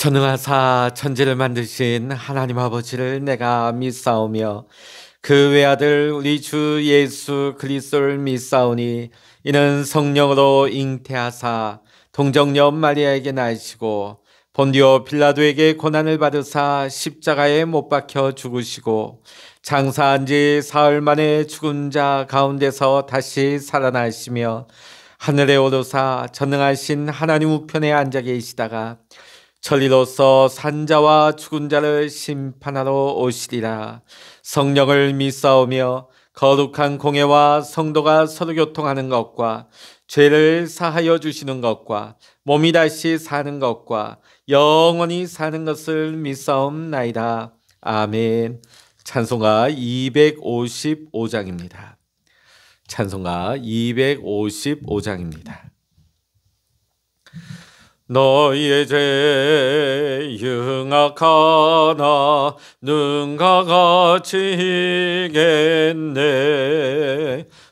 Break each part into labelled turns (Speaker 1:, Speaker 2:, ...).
Speaker 1: 전능하사 천지를 만드신 하나님 아버지를 내가 믿사오며 그 외아들 우리 주 예수 그리스도를 믿사오니 이는 성령으로 잉태하사 동정녀 마리아에게 나시고 본디오 빌라도에게 고난을 받으사 십자가에 못 박혀 죽으시고 장사한 지 사흘 만에 죽은 자 가운데서 다시 살아나시며 하늘에 오르사 전능하신 하나님 우편에 앉아 계시다가 천리로서 산자와 죽은 자를 심판하러 오시리라. 성령을 믿사오며 거룩한 공예와 성도가 서로 교통하는 것과 죄를 사하여 주시는 것과 몸이 다시 사는 것과 영원히 사는 것을 믿사옵나이다. 아멘. 찬송가 255장입니다. 찬송가 255장입니다. 너희의 죄 흉악하나 능가 같이 이겠네.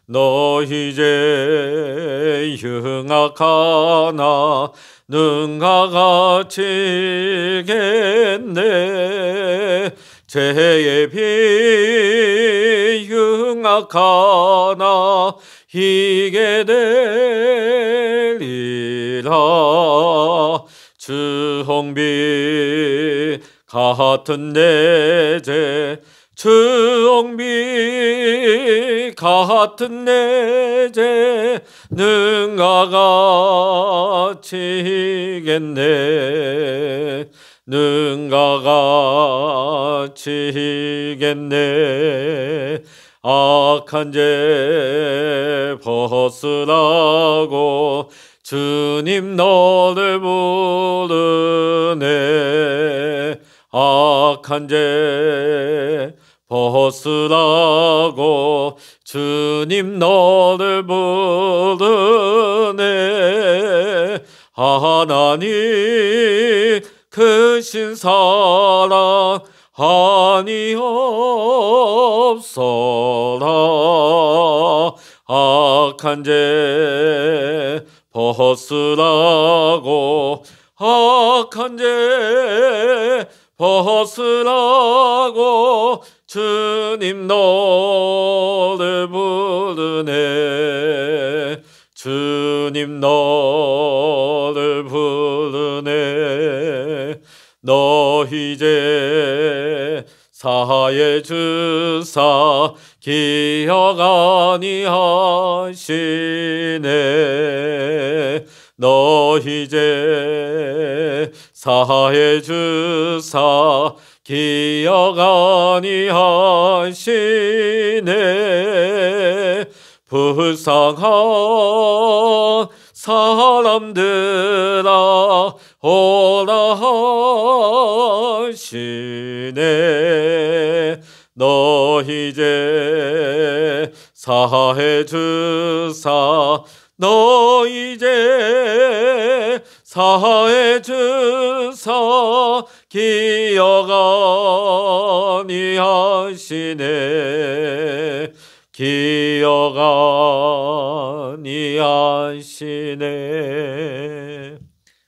Speaker 1: 너희 죄 흉악하나 능가 같이 이겠네. 죄의 비 흉악하나 이게 되리라. 주홍빛 같은 내 죄 주홍빛 같은 내 죄 능가 같이 이겠네. 능가 같이 이겠네. 악한 죄 벗으라고 주님 너를 부르네. 악한 죄 벗으라고 주님 너를 부르네. 하나님 크신 사랑 아니옵소라. 악한 죄 벗으라고 악한 죄 벗으라고 주님 너를 부르네. 주님 너를 부르네. 너희 죄 사하여 주사 기억 아니하시네. 너희 죄 사하여 주사 기억 아니하시네. 불쌍한 사람들아 오라 하시네. 너희 죄 사하여 주사 너희 죄 사하여 주사 기억 아니하시네. 기억 아니하시네.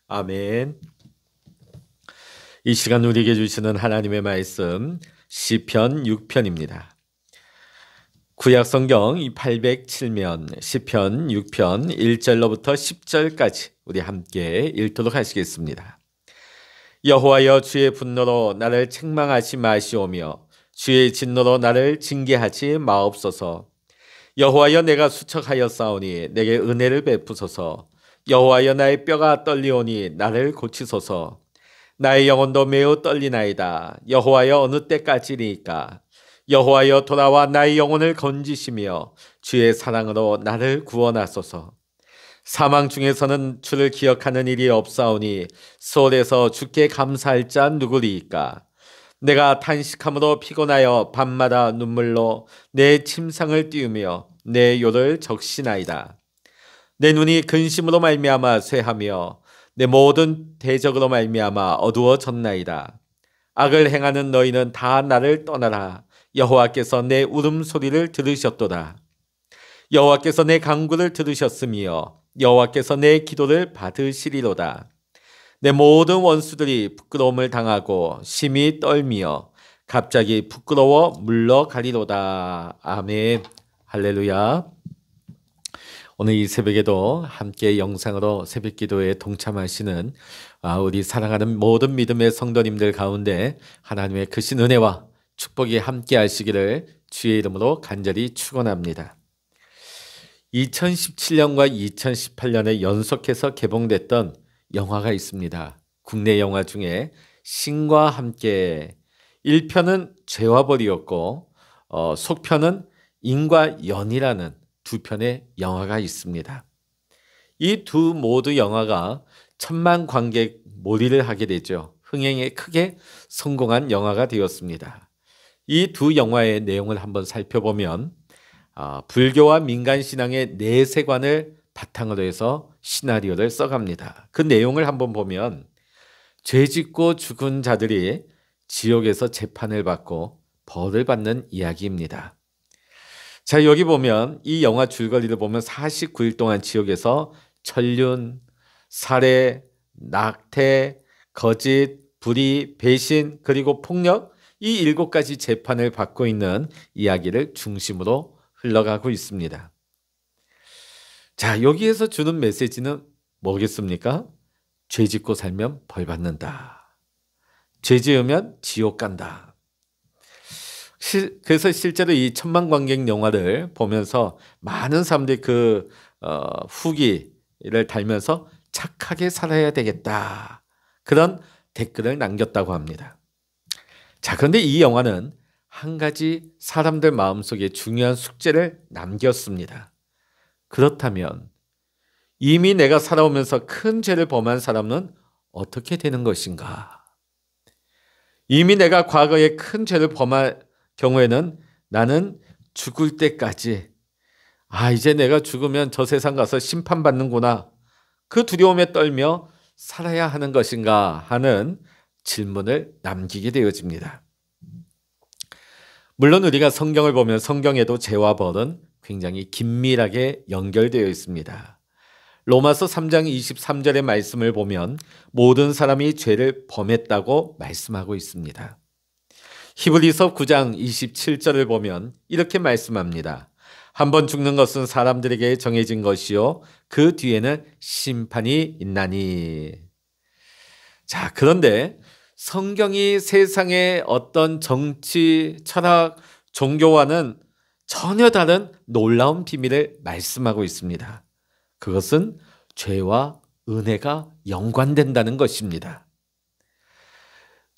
Speaker 1: 아멘. 이 시간 우리에게 주시는 하나님의 말씀 시편 6편입니다. 구약성경 807면 시편 6편 1절로부터 10절까지 우리 함께 읽도록 하시겠습니다. 여호와여 주의 분노로 나를 책망하지 마시오며 주의 진노로 나를 징계하지 마옵소서. 여호와여 내가 수척하였사오니 내게 은혜를 베푸소서. 여호와여 나의 뼈가 떨리오니 나를 고치소서. 나의 영혼도 매우 떨리나이다. 여호와여 어느 때까지니까. 여호와여 돌아와 나의 영혼을 건지시며 주의 사랑으로 나를 구원하소서. 사망 중에서는 주를 기억하는 일이 없사오니 수월에서 주께 감사할 자 누구리이까. 내가 탄식함으로 피곤하여 밤마다 눈물로 내 침상을 띄우며 내 요를 적시나이다. 내 눈이 근심으로 말미암아 쇠하며 내 모든 대적으로 말미암아 어두워졌나이다. 악을 행하는 너희는 다 나를 떠나라. 여호와께서 내 울음소리를 들으셨도다. 여호와께서 내 간구를 들으셨으며 여호와께서 내 기도를 받으시리로다. 내 모든 원수들이 부끄러움을 당하고 심히 떨미어 갑자기 부끄러워 물러가리로다. 아멘. 할렐루야. 오늘 이 새벽에도 함께 영상으로 새벽 기도에 동참하시는 우리 사랑하는 모든 믿음의 성도님들 가운데 하나님의 크신 은혜와 축복이 함께 하시기를 주의 이름으로 간절히 축원합니다. 2017년과 2018년에 연속해서 개봉됐던 영화가 있습니다. 국내 영화 중에 신과 함께 1편은 죄와 벌이었고 속편은 인과 연이라는 두 편의 영화가 있습니다. 이 두 모두 영화가 천만 관객 몰이를 하게 되죠. 흥행에 크게 성공한 영화가 되었습니다. 이 두 영화의 내용을 한번 살펴보면 불교와 민간신앙의 내세관을 바탕으로 해서 시나리오를 써갑니다. 그 내용을 한번 보면 죄짓고 죽은 자들이 지옥에서 재판을 받고 벌을 받는 이야기입니다. 자, 여기 보면 이 영화 줄거리를 보면 49일 동안 지옥에서 천륜, 살해, 낙태, 거짓, 불의, 배신, 그리고 폭력 이 7가지 재판을 받고 있는 이야기를 중심으로 흘러가고 있습니다. 자, 여기에서 주는 메시지는 뭐겠습니까? 죄 짓고 살면 벌 받는다. 죄 지으면 지옥 간다. 그래서 실제로 이 천만관객 영화를 보면서 많은 사람들이 그 후기를 달면서 착하게 살아야 되겠다. 그런 댓글을 남겼다고 합니다. 자, 그런데 이 영화는 한 가지 사람들 마음속에 중요한 숙제를 남겼습니다. 그렇다면 이미 내가 살아오면서 큰 죄를 범한 사람은 어떻게 되는 것인가? 이미 내가 과거에 큰 죄를 범한 경우에는 나는 죽을 때까지 이제 내가 죽으면 저 세상 가서 심판받는구나. 그 두려움에 떨며 살아야 하는 것인가 하는 질문을 남기게 되어집니다. 물론 우리가 성경을 보면 성경에도 죄와 벌은 굉장히 긴밀하게 연결되어 있습니다. 로마서 3장 23절의 말씀을 보면 모든 사람이 죄를 범했다고 말씀하고 있습니다. 히브리서 9장 27절을 보면 이렇게 말씀합니다. 한번 죽는 것은 사람들에게 정해진 것이요 그 뒤에는 심판이 있나니. 자, 그런데 성경이 세상의 어떤 정치, 철학, 종교와는 전혀 다른 놀라운 비밀을 말씀하고 있습니다. 그것은 죄와 은혜가 연관된다는 것입니다.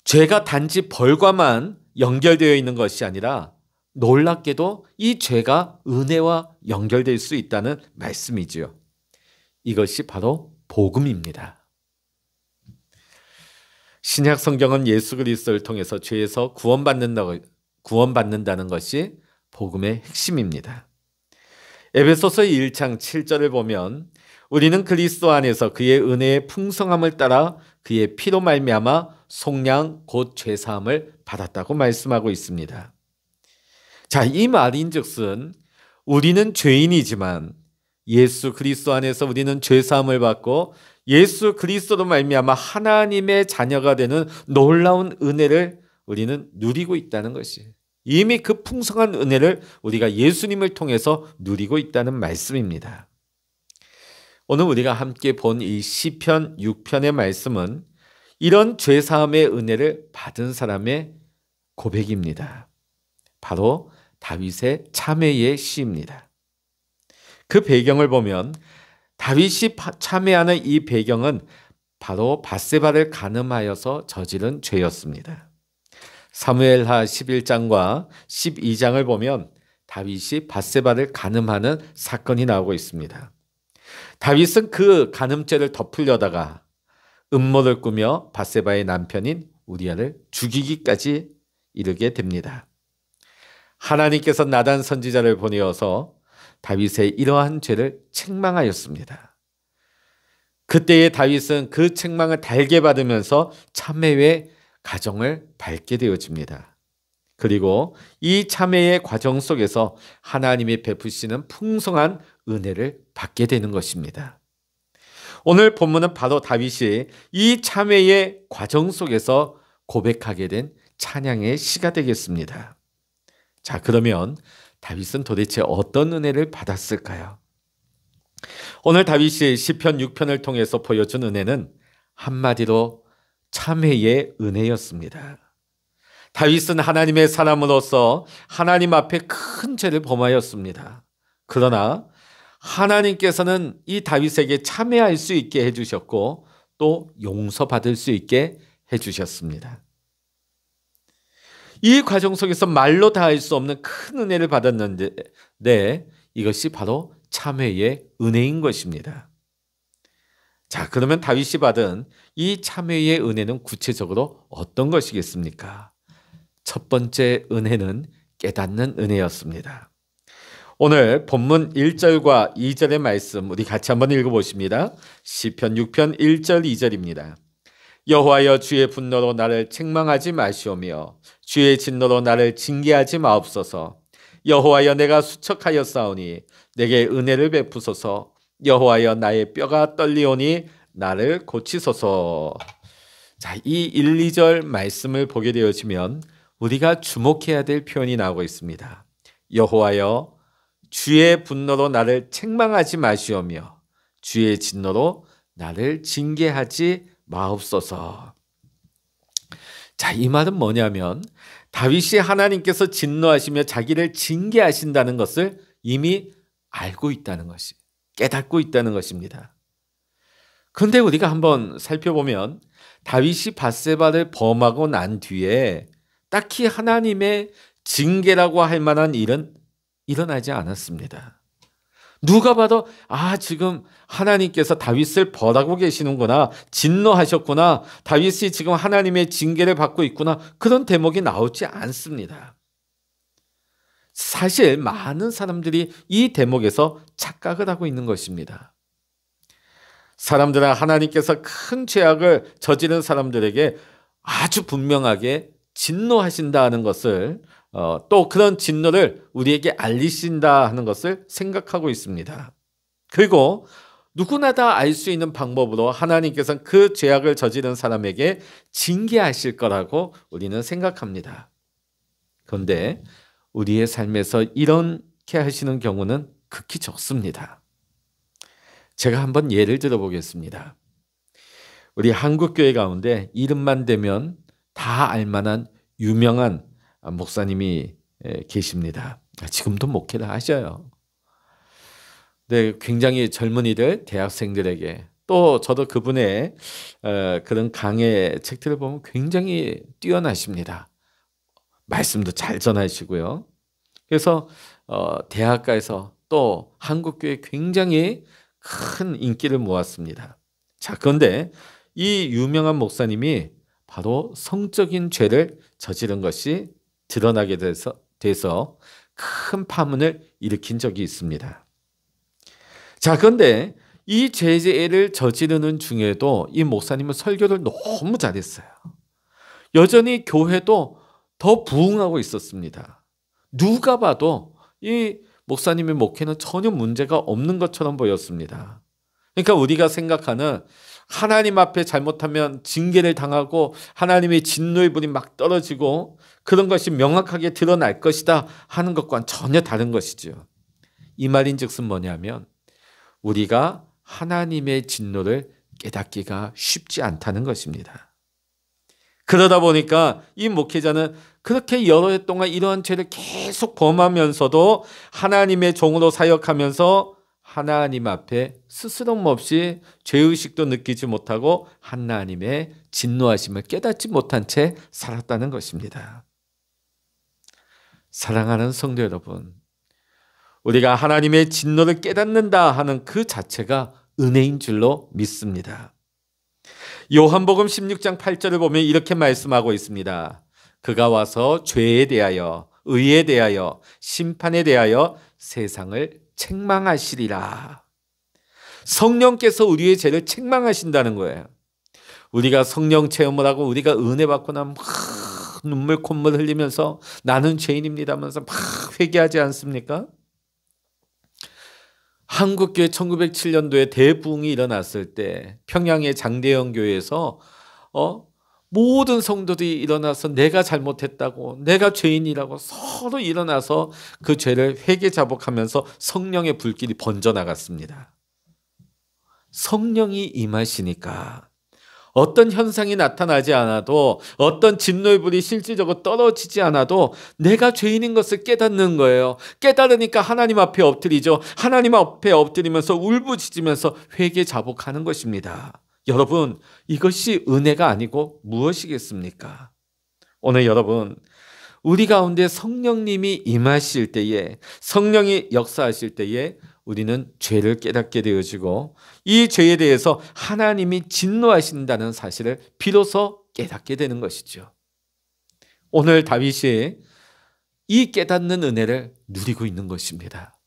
Speaker 1: 죄가 단지 벌과만 연결되어 있는 것이 아니라 놀랍게도 이 죄가 은혜와 연결될 수 있다는 말씀이지요. 이것이 바로 복음입니다. 신약 성경은 예수 그리스도를 통해서 죄에서 구원받는다는 것이 복음의 핵심입니다. 에베소서 1장 7절을 보면 우리는 그리스도 안에서 그의 은혜의 풍성함을 따라 그의 피로 말미암아 속량 곧 죄사함을 받았다고 말씀하고 있습니다. 자, 이 말인즉슨 우리는 죄인이지만 예수 그리스도 안에서 우리는 죄사함을 받고 예수 그리스도로 말미암아 하나님의 자녀가 되는 놀라운 은혜를 우리는 누리고 있다는 것이 이미 그 풍성한 은혜를 우리가 예수님을 통해서 누리고 있다는 말씀입니다. 오늘 우리가 함께 본 이 시편 6편의 말씀은 이런 죄사함의 은혜를 받은 사람의 고백입니다. 바로 다윗의 참회의 시입니다. 그 배경을 보면 다윗이 참회하는 이 배경은 바로 밧세바를 간음하여서 저지른 죄였습니다. 사무엘하 11장과 12장을 보면 다윗이 밧세바를 간음하는 사건이 나오고 있습니다. 다윗은 그 간음죄를 덮으려다가 음모를 꾸며 밧세바의 남편인 우리아를 죽이기까지 이르게 됩니다. 하나님께서 나단 선지자를 보내어서 다윗의 이러한 죄를 책망하였습니다. 그때의 다윗은 그 책망을 달게 받으면서 참회의 과정을 밟게 되어집니다. 그리고 이 참회의 과정 속에서 하나님이 베푸시는 풍성한 은혜를 받게 되는 것입니다. 오늘 본문은 바로 다윗이 이 참회의 과정 속에서 고백하게 된 찬양의 시가 되겠습니다. 자, 그러면 다윗은 도대체 어떤 은혜를 받았을까요? 오늘 다윗이 시편 6편을 통해서 보여준 은혜는 한마디로 참회의 은혜였습니다. 다윗은 하나님의 사람으로서 하나님 앞에 큰 죄를 범하였습니다. 그러나 하나님께서는 이 다윗에게 참회할 수 있게 해주셨고 또 용서받을 수 있게 해주셨습니다. 이 과정 속에서 말로 다 할 수 없는 큰 은혜를 받았는데 이것이 바로 참회의 은혜인 것입니다. 자, 그러면 다윗이 받은 이 참회의 은혜는 구체적으로 어떤 것이겠습니까? 첫 번째 은혜는 깨닫는 은혜였습니다. 오늘 본문 1절과 2절의 말씀 우리 같이 한번 읽어보십니다. 시편 6편 1절 2절입니다. 여호와여 주의 분노로 나를 책망하지 마시오며 주의 진노로 나를 징계하지 마옵소서. 여호와여 내가 수척하였사오니 내게 은혜를 베푸소서. 여호와여 나의 뼈가 떨리오니 나를 고치소서. 자, 이 1, 2절 말씀을 보게 되어지면 우리가 주목해야 될 표현이 나오고 있습니다. 여호와여 주의 분노로 나를 책망하지 마시오며 주의 진노로 나를 징계하지 마옵소서. 자, 이 말은 뭐냐면 다윗이 하나님께서 진노하시며 자기를 징계하신다는 것을 이미 알고 있다는 것이, 깨닫고 있다는 것입니다. 그런데 우리가 한번 살펴보면 다윗이 밧세바를 범하고 난 뒤에 딱히 하나님의 징계라고 할 만한 일은 일어나지 않았습니다. 누가 봐도 지금 하나님께서 다윗을 벌하고 계시는구나, 진노하셨구나, 다윗이 지금 하나님의 징계를 받고 있구나, 그런 대목이 나오지 않습니다. 사실 많은 사람들이 이 대목에서 착각을 하고 있는 것입니다. 사람들은 하나님께서 큰 죄악을 저지른 사람들에게 아주 분명하게 진노하신다 하는 것을 또 그런 진노를 우리에게 알리신다 하는 것을 생각하고 있습니다. 그리고 누구나 다 알 수 있는 방법으로 하나님께서는 그 죄악을 저지른 사람에게 징계하실 거라고 우리는 생각합니다. 그런데 우리의 삶에서 이렇게 하시는 경우는 극히 적습니다. 제가 한번 예를 들어보겠습니다. 우리 한국교회 가운데 이름만 대면 다 알만한 유명한 목사님이 계십니다. 지금도 목회를 하셔요. 네, 굉장히 젊은이들, 대학생들에게 또 저도 그분의 그런 강의 책들을 보면 굉장히 뛰어나십니다. 말씀도 잘 전하시고요. 그래서 대학가에서 또 한국교회에 굉장히 큰 인기를 모았습니다. 자, 그런데 이 유명한 목사님이 바로 성적인 죄를 저지른 것이 드러나게 돼서 큰 파문을 일으킨 적이 있습니다. 자, 그런데 이 죄를 저지르는 중에도 이 목사님은 설교를 너무 잘했어요. 여전히 교회도 더 부흥하고 있었습니다. 누가 봐도 이 목사님의 목회는 전혀 문제가 없는 것처럼 보였습니다. 그러니까 우리가 생각하는 하나님 앞에 잘못하면 징계를 당하고 하나님의 진노의 불이 막 떨어지고 그런 것이 명확하게 드러날 것이다 하는 것과는 전혀 다른 것이죠. 이 말인즉슨 뭐냐면 우리가 하나님의 진노를 깨닫기가 쉽지 않다는 것입니다. 그러다 보니까 이 목회자는 그렇게 여러 해 동안 이러한 죄를 계속 범하면서도 하나님의 종으로 사역하면서 하나님 앞에 스스럼 없이 죄의식도 느끼지 못하고 하나님의 진노하심을 깨닫지 못한 채 살았다는 것입니다. 사랑하는 성도 여러분, 우리가 하나님의 진노를 깨닫는다 하는 그 자체가 은혜인 줄로 믿습니다. 요한복음 16장 8절을 보면 이렇게 말씀하고 있습니다. 그가 와서 죄에 대하여, 의에 대하여, 심판에 대하여 세상을 책망하시리라. 성령께서 우리의 죄를 책망하신다는 거예요. 우리가 성령 체험을 하고 우리가 은혜 받고 나면 막 눈물 콧물 흘리면서 나는 죄인입니다 하면서 막 회개하지 않습니까? 한국교회 1907년도에 대부흥이 일어났을 때 평양의 장대영 교회에서 모든 성도들이 일어나서 내가 잘못했다고, 내가 죄인이라고 서로 일어나서 그 죄를 회개자복하면서 성령의 불길이 번져나갔습니다. 성령이 임하시니까 어떤 현상이 나타나지 않아도, 어떤 진노의 불이 실질적으로 떨어지지 않아도 내가 죄인인 것을 깨닫는 거예요. 깨달으니까 하나님 앞에 엎드리죠. 하나님 앞에 엎드리면서 울부짖으면서 회개자복하는 것입니다. 여러분, 이것이 은혜가 아니고 무엇이겠습니까? 오늘 여러분, 우리 가운데 성령님이 임하실 때에, 성령이 역사하실 때에 우리는 죄를 깨닫게 되어지고, 이 죄에 대해서 하나님이 진노하신다는 사실을 비로소 깨닫게 되는 것이죠. 오늘 다윗이 이 깨닫는 은혜를 누리고 있는 것입니다.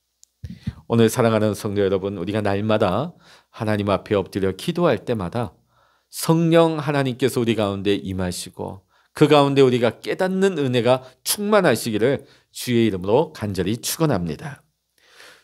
Speaker 1: 오늘 사랑하는 성도 여러분, 우리가 날마다 하나님 앞에 엎드려 기도할 때마다 성령 하나님께서 우리 가운데 임하시고 그 가운데 우리가 깨닫는 은혜가 충만하시기를 주의 이름으로 간절히 축원합니다.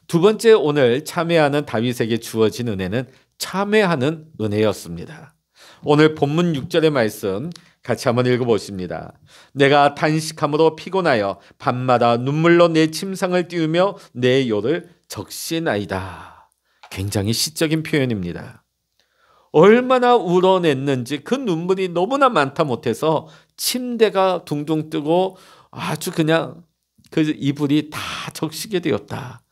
Speaker 1: 두 번째, 오늘 참회하는 다윗에게 주어진 은혜는 참회하는 은혜였습니다. 오늘 본문 6절의 말씀 같이 한번 읽어보십니다. 내가 단식함으로 피곤하여 밤마다 눈물로 내 침상을 띄우며 내 요를 적시나이다. 굉장히 시적인 표현입니다. 얼마나 울어냈는지 그 눈물이 너무나 많다 못해서 침대가 둥둥 뜨고 아주 그냥 그 이불이 다 적시게 되었다.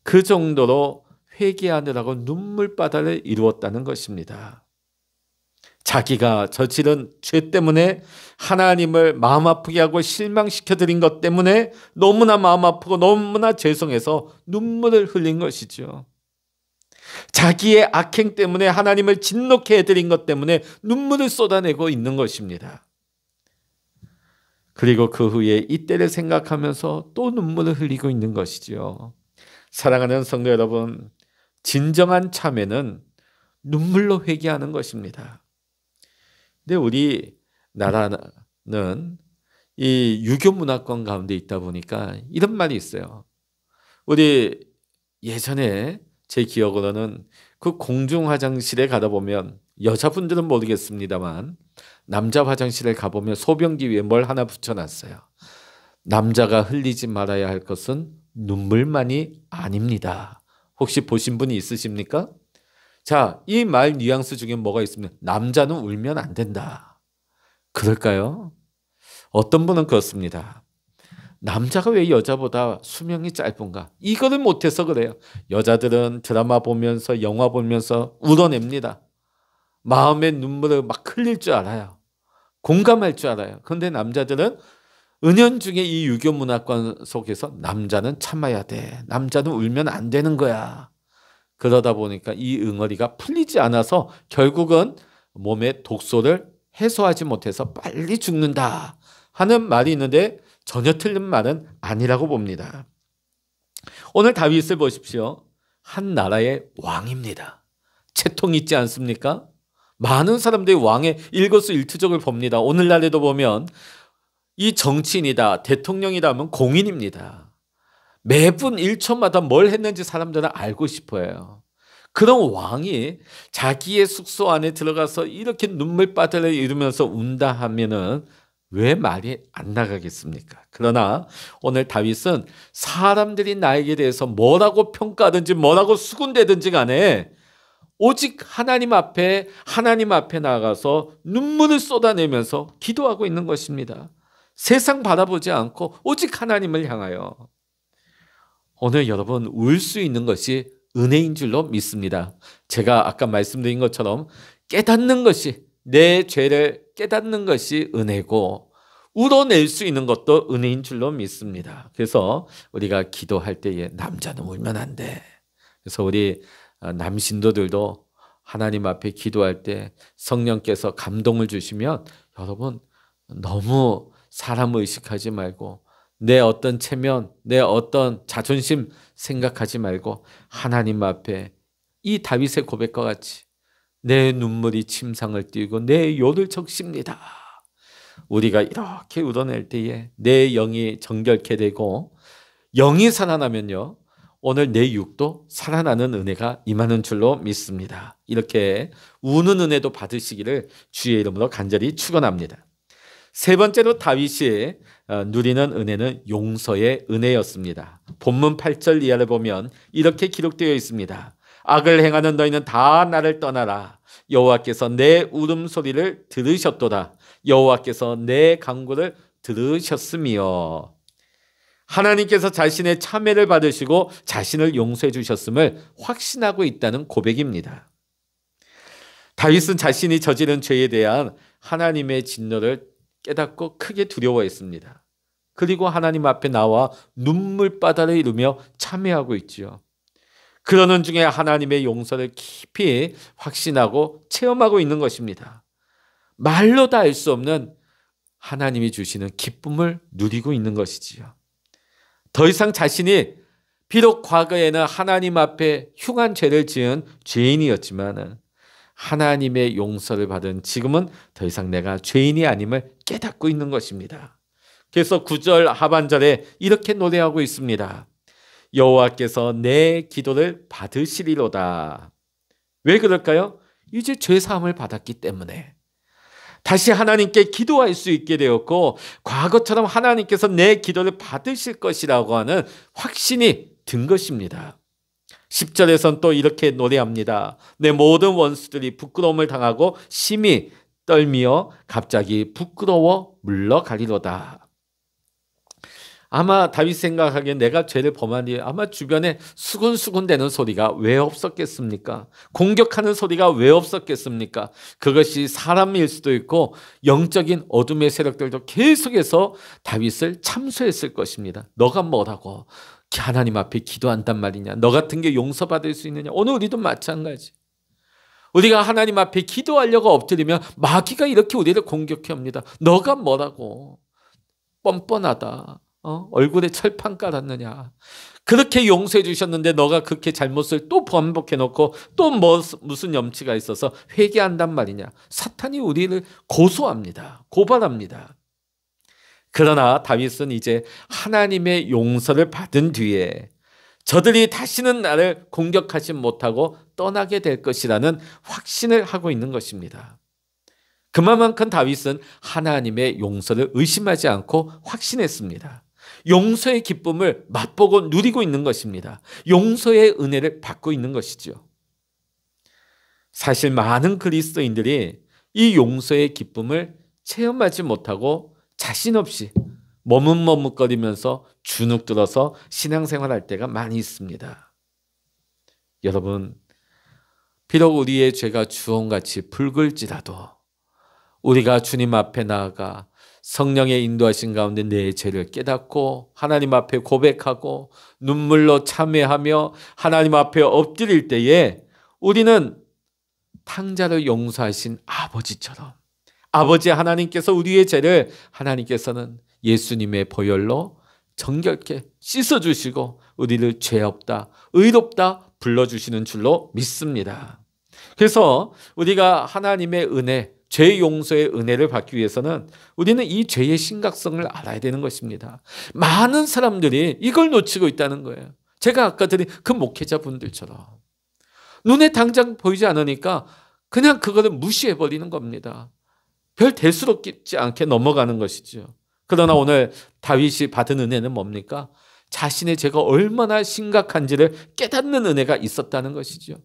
Speaker 1: 그 정도로 회개하느라고 눈물바다를 이루었다는 것입니다. 자기가 저지른 죄 때문에 하나님을 마음 아프게 하고 실망시켜드린 것 때문에 너무나 마음 아프고 너무나 죄송해서 눈물을 흘린 것이죠. 자기의 악행 때문에 하나님을 진노케 해드린 것 때문에 눈물을 쏟아내고 있는 것입니다. 그리고 그 후에 이때를 생각하면서 또 눈물을 흘리고 있는 것이죠. 사랑하는 성도 여러분, 진정한 참회는 눈물로 회개하는 것입니다. 근데 우리 나라는 이 유교 문화권 가운데 있다 보니까 이런 말이 있어요. 우리 예전에 제 기억으로는 그 공중 화장실에 가다 보면, 여자분들은 모르겠습니다만 남자 화장실에 가보면 소변기 위에 뭘 하나 붙여놨어요. 남자가 흘리지 말아야 할 것은 눈물만이 아닙니다. 혹시 보신 분이 있으십니까? 자, 이 말 뉘앙스 중에 뭐가 있습니까? 남자는 울면 안 된다. 그럴까요? 어떤 분은 그렇습니다. 남자가 왜 여자보다 수명이 짧은가? 이거를 못해서 그래요. 여자들은 드라마 보면서 영화 보면서 울어냅니다. 마음의 눈물을 막 흘릴 줄 알아요. 공감할 줄 알아요. 그런데 남자들은 은연중에 이 유교 문화권 속에서 남자는 참아야 돼. 남자는 울면 안 되는 거야. 그러다 보니까 이 응어리가 풀리지 않아서 결국은 몸의 독소를 해소하지 못해서 빨리 죽는다 하는 말이 있는데 전혀 틀린 말은 아니라고 봅니다. 오늘 다윗을 보십시오. 한 나라의 왕입니다. 채통 있지 않습니까? 많은 사람들이 왕의 일거수일투족을 봅니다. 오늘날에도 보면 이 정치인이다, 대통령이다 하면 공인입니다. 매분 1초마다 뭘 했는지 사람들은 알고 싶어요. 그런 왕이 자기의 숙소 안에 들어가서 이렇게 눈물바다를 이루면서 운다 하면은 왜 말이 안 나가겠습니까? 그러나 오늘 다윗은 사람들이 나에게 대해서 뭐라고 평가하든지 뭐라고 수군대든지 간에 오직 하나님 앞에 나가서 눈물을 쏟아내면서 기도하고 있는 것입니다. 세상 바라보지 않고 오직 하나님을 향하여. 오늘 여러분, 울 수 있는 것이 은혜인 줄로 믿습니다. 제가 아까 말씀드린 것처럼 깨닫는 것이, 내 죄를 깨닫는 것이 은혜고 울어낼 수 있는 것도 은혜인 줄로 믿습니다. 그래서 우리가 기도할 때에 남자는 울면 안 돼. 그래서 우리 남신도들도 하나님 앞에 기도할 때 성령께서 감동을 주시면 여러분 너무 사람 의식하지 말고 내 어떤 체면, 내 어떤 자존심 생각하지 말고 하나님 앞에 이 다윗의 고백과 같이 내 눈물이 침상을 띄우고 내 요를 적십니다. 우리가 이렇게 울어낼 때에 내 영이 정결케 되고, 영이 살아나면요 오늘 내 육도 살아나는 은혜가 임하는 줄로 믿습니다. 이렇게 우는 은혜도 받으시기를 주의 이름으로 간절히 축원합니다. 세 번째로 다윗이 누리는 은혜는 용서의 은혜였습니다. 본문 8절 이하를 보면 이렇게 기록되어 있습니다. 악을 행하는 너희는 다 나를 떠나라. 여호와께서 내 울음소리를 들으셨도다. 여호와께서 내 간구를 들으셨으며. 하나님께서 자신의 참회를 받으시고 자신을 용서해 주셨음을 확신하고 있다는 고백입니다. 다윗은 자신이 저지른 죄에 대한 하나님의 진노를 깨닫고 크게 두려워했습니다. 그리고 하나님 앞에 나와 눈물바다를 이루며 참회하고 있지요. 그러는 중에 하나님의 용서를 깊이 확신하고 체험하고 있는 것입니다. 말로 다 알 수 없는 하나님이 주시는 기쁨을 누리고 있는 것이지요. 더 이상 자신이 비록 과거에는 하나님 앞에 흉한 죄를 지은 죄인이었지만 하나님의 용서를 받은 지금은 더 이상 내가 죄인이 아님을 깨닫고 있는 것입니다. 그래서 9절 하반절에 이렇게 노래하고 있습니다. 여호와께서 내 기도를 받으시리로다. 왜 그럴까요? 이제 죄사함을 받았기 때문에 다시 하나님께 기도할 수 있게 되었고 과거처럼 하나님께서 내 기도를 받으실 것이라고 하는 확신이 든 것입니다. 10절에선 또 이렇게 노래합니다. 내 모든 원수들이 부끄러움을 당하고 심히 떨며 갑자기 부끄러워 물러가리로다. 아마 다윗 생각하기에 내가 죄를 범한 뒤에 아마 주변에 수군수군대는 소리가 왜 없었겠습니까? 공격하는 소리가 왜 없었겠습니까? 그것이 사람일 수도 있고 영적인 어둠의 세력들도 계속해서 다윗을 참소했을 것입니다. 너가 뭐라고 하나님 앞에 기도한단 말이냐? 너 같은 게 용서받을 수 있느냐? 오늘 우리도 마찬가지. 우리가 하나님 앞에 기도하려고 엎드리면 마귀가 이렇게 우리를 공격해 옵니다. 너가 뭐라고? 뻔뻔하다. 얼굴에 철판 깔았느냐. 그렇게 용서해 주셨는데 너가 그렇게 잘못을 또 반복해 놓고 또 무슨 염치가 있어서 회개한단 말이냐. 사탄이 우리를 고소합니다. 고발합니다. 그러나 다윗은 이제 하나님의 용서를 받은 뒤에 저들이 다시는 나를 공격하지 못하고 떠나게 될 것이라는 확신을 하고 있는 것입니다. 그만큼 다윗은 하나님의 용서를 의심하지 않고 확신했습니다. 용서의 기쁨을 맛보고 누리고 있는 것입니다. 용서의 은혜를 받고 있는 것이죠. 사실 많은 그리스도인들이 이 용서의 기쁨을 체험하지 못하고 자신 없이 머뭇머뭇거리면서 주눅 들어서 신앙생활할 때가 많이 있습니다. 여러분, 비록 우리의 죄가 주홍같이 붉을지라도 우리가 주님 앞에 나아가 성령의 인도하신 가운데 내 죄를 깨닫고 하나님 앞에 고백하고 눈물로 참회하며 하나님 앞에 엎드릴 때에 우리는 탕자를 용서하신 아버지처럼 아버지 하나님께서 우리의 죄를 하나님께서는 예수님의 보혈로 정결케 씻어주시고 우리를 죄 없다, 의롭다 불러주시는 줄로 믿습니다. 그래서 우리가 하나님의 은혜, 죄 용서의 은혜를 받기 위해서는 우리는 이 죄의 심각성을 알아야 되는 것입니다. 많은 사람들이 이걸 놓치고 있다는 거예요. 제가 아까 드린 그 목회자분들처럼 눈에 당장 보이지 않으니까 그냥 그거를 무시해버리는 겁니다. 별 대수롭지 않게 넘어가는 것이죠. 그러나 오늘 다윗이 받은 은혜는 뭡니까? 자신의 죄가 얼마나 심각한지를 깨닫는 은혜가 있었다는 것이죠.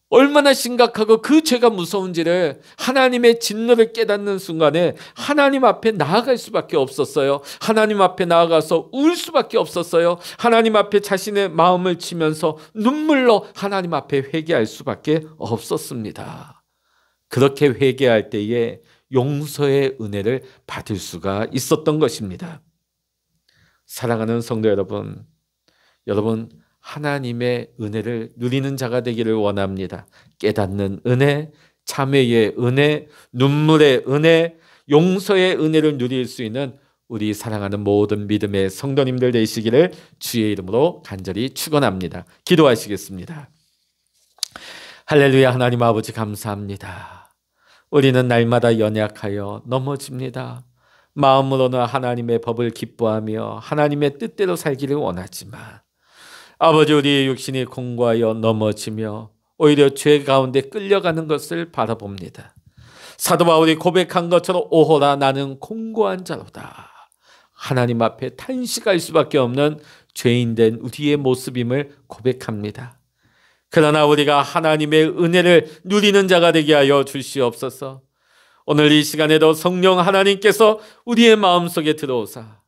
Speaker 1: 얼마나 심각하고 그 죄가 무서운지를 하나님의 진노를 깨닫는 순간에 하나님 앞에 나아갈 수밖에 없었어요. 하나님 앞에 나아가서 울 수밖에 없었어요. 하나님 앞에 자신의 마음을 치면서 눈물로 하나님 앞에 회개할 수밖에 없었습니다. 그렇게 회개할 때에 용서의 은혜를 받을 수가 있었던 것입니다. 사랑하는 성도 여러분, 여러분 하나님의 은혜를 누리는 자가 되기를 원합니다. 깨닫는 은혜, 참회의 은혜, 눈물의 은혜, 용서의 은혜를 누릴 수 있는 우리 사랑하는 모든 믿음의 성도님들 되시기를 주의 이름으로 간절히 축원합니다. 기도하시겠습니다. 할렐루야. 하나님 아버지 감사합니다. 우리는 날마다 연약하여 넘어집니다. 마음으로는 하나님의 법을 기뻐하며 하나님의 뜻대로 살기를 원하지만 아버지, 우리의 육신이 공고하여 넘어지며 오히려 죄 가운데 끌려가는 것을 바라봅니다. 사도 바울이 고백한 것처럼 오호라 나는 공고한 자로다. 하나님 앞에 탄식할 수밖에 없는 죄인된 우리의 모습임을 고백합니다. 그러나 우리가 하나님의 은혜를 누리는 자가 되게 하여 주시옵소서. 오늘 이 시간에도 성령 하나님께서 우리의 마음속에 들어오사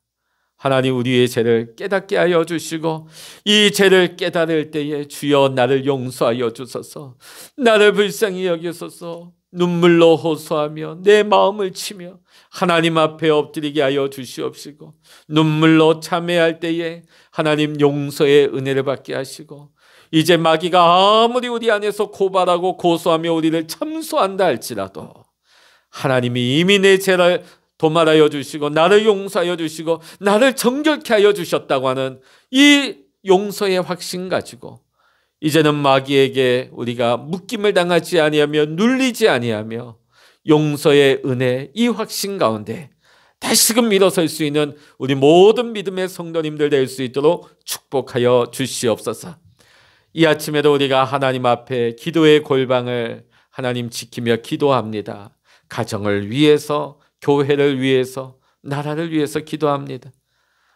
Speaker 1: 하나님 우리의 죄를 깨닫게 하여 주시고 이 죄를 깨달을 때에 주여 나를 용서하여 주소서, 나를 불쌍히 여기소서, 눈물로 호소하며 내 마음을 치며 하나님 앞에 엎드리게 하여 주시옵시고 눈물로 참회할 때에 하나님 용서의 은혜를 받게 하시고 이제 마귀가 아무리 우리 안에서 고발하고 고소하며 우리를 참소한다 할지라도 하나님이 이미 내 죄를 도말하여 주시고 나를 용서하여 주시고 나를 정결케 하여 주셨다고 하는 이 용서의 확신 가지고 이제는 마귀에게 우리가 묶임을 당하지 아니하며 눌리지 아니하며 용서의 은혜 이 확신 가운데 다시금 일어설 수 있는 우리 모든 믿음의 성도님들 될 수 있도록 축복하여 주시옵소서. 이 아침에도 우리가 하나님 앞에 기도의 골방을 하나님 지키며 기도합니다. 가정을 위해서, 교회를 위해서, 나라를 위해서 기도합니다.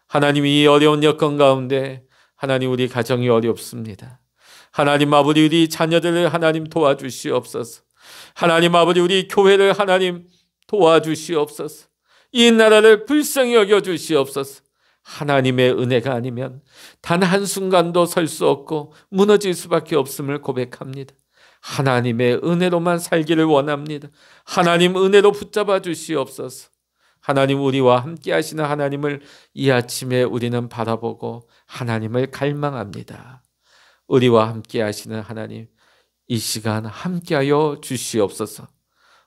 Speaker 1: 하나님, 이 어려운 여건 가운데 하나님 우리 가정이 어렵습니다. 하나님 아버지 우리 자녀들을 하나님 도와주시옵소서. 하나님 아버지 우리 교회를 하나님 도와주시옵소서. 이 나라를 불쌍히 여겨주시옵소서. 하나님의 은혜가 아니면 단 한순간도 설 수 없고 무너질 수밖에 없음을 고백합니다. 하나님의 은혜로만 살기를 원합니다. 하나님 은혜로 붙잡아 주시옵소서. 하나님 우리와 함께 하시는 하나님을 이 아침에 우리는 바라보고 하나님을 갈망합니다. 우리와 함께 하시는 하나님, 이 시간 함께하여 주시옵소서.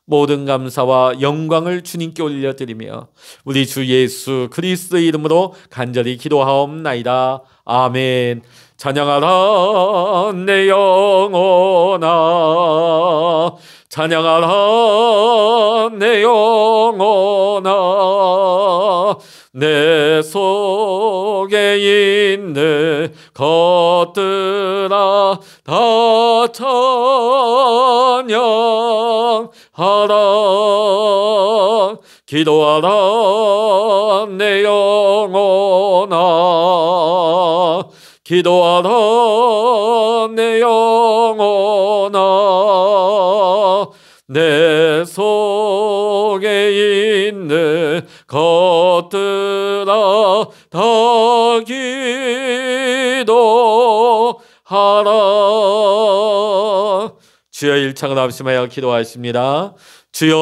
Speaker 1: 모든 감사와 영광을 주님께 올려드리며 우리 주 예수 그리스도의 이름으로 간절히 기도하옵나이다. 아멘. 찬양하라 내 영혼아, 찬양하라 내 영혼아, 내 속에 있는 것들아 다 찬양하라. 기도하라 내 영혼아, 기도하라 내 영혼아, 내 속에 있는 것들아 다 기도하라. 주여 일창을 합심하여 기도하십니다. 주여